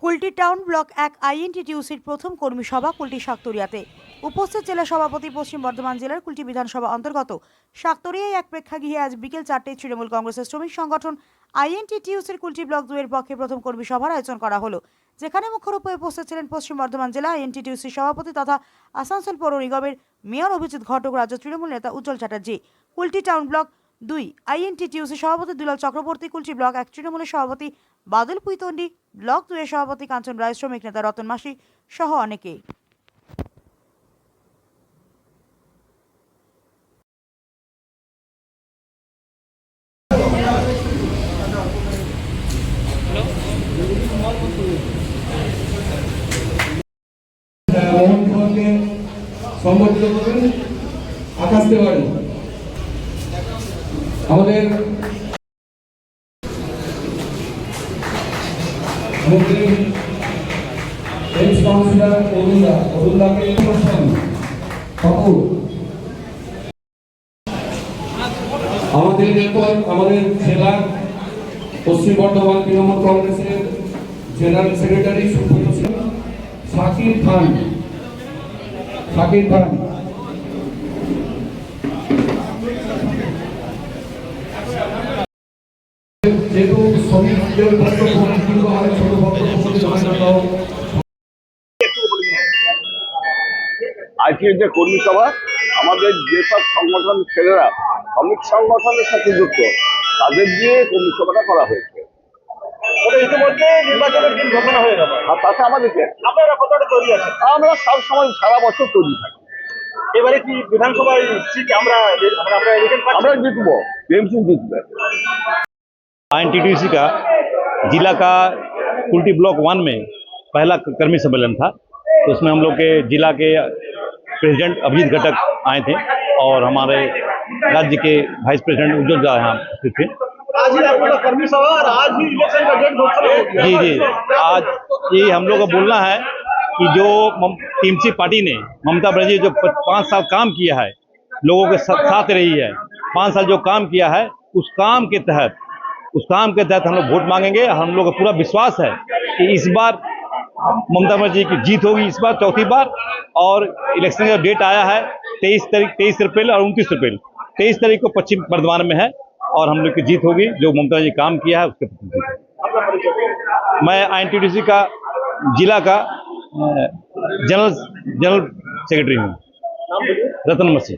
Kulti town block ১ আইএনটিটিউসির প্রথম কর্মী সভা কুলটি শাকতরিয়াতে। উপস্থিত জেলা সভাপতি পশ্চিম বর্ধমান জেলার কুলটি বিধানসভা অন্তর্গত শাকতরিয়ায় এক প্রেক্ষাগৃহে আজ বিকেল ৪টায় তৃণমূল কংগ্রেসের শ্রমিক সংগঠন আইএনটিটিউসির কুলটি ব্লক ২ এর পক্ষে প্রথম কর্মী সভার আয়োজন করা হলো, যেখানে মুখ্যরূপে উপস্থিত ছিলেন পশ্চিম বর্ধমান জেলা আইএনটিটিউসির সভাপতি তথা আসানসোল পৌর নিগমের মেয়র অভিজিৎ ঘটক, রাজ্য তৃণমূল নেতা Ujjwal Chatterjee, Kulti town block ২ INTTUC সভাপতি দুলাল চক্রবর্তী, কুলটি ব্লক ১ তৃণমূলের সভাপতি বাদল পুইতন্ডি, ব্লক ২ এর সভাপতি কাঞ্চন রায়, শ্রমিক নেতা রতন মাসি সহ অনেকে। সম্বোধিত করবেন আকাশ তেওয়ারি। আমাদের এক্স কাউন্সিলর অরুণদাকে আমাদের এরপর আমাদের জেলার পশ্চিম বর্ধমান তৃণমূল কংগ্রেসের জেনারেল সেক্রেটারি সুব্রত শাকির খান যেহেতু শ্রমিকদের আজকের যে কর্মী সভা, আমাদের যেসব সংগঠন ছেলেরা শ্রমিক সংগঠনের সাথে যুক্ত তাদের দিয়ে কর্মী সভাটা করা হয়েছে। ইতিমধ্যে নির্বাচনের দিন ঘোষণা হয়ে গেল, আর তাতে আমাদেরকে আপনারা কতটা তৈরি আছেন? আমরা সব সময় সারা বছর তৈরি থাকি। এবারে কি বিধানসভায় সিট আমরা জিতবো, টিএমসি জিতবে। आईएनटीटीयूसी का जिला का कुल्टी ब्लॉक 1 में पहला कर्मी सम्मेलन था, तो उसमें हम लोग के जिला के प्रेसिडेंट अभिजीत घटक आए थे और हमारे राज्य के वाइस प्रेसिडेंट उज्ज्वल झा यहाँ उपस्थित थे। आज ही आपका कर्मी सभा और आज ही इलेक्शन का डेट घोषणा हो गया। जी, आज ये हम लोग का बोलना है कि जो टीएमसी पार्टी ने ममता बनर्जी जो 5 साल काम किया है, लोगों के साथ रही है, 5 साल जो काम किया है, उस काम के तहत हम लोग वोट मांगेंगे। हम लोग का पूरा विश्वास है कि इस बार ममता बनर्जी की जीत होगी, इस बार चौथी बार। और इलेक्शन का डेट आया है 23 अप्रैल और 29 अप्रैल। 23 तारीख को पश्चिम बर्धमान में है और हम लोग की जीत होगी। जो ममता बनर्जी काम किया है उसके प्रति मैं आईएनटीटीयूसी का जिला का जनरल सेक्रेटरी हूँ, रतन मसी।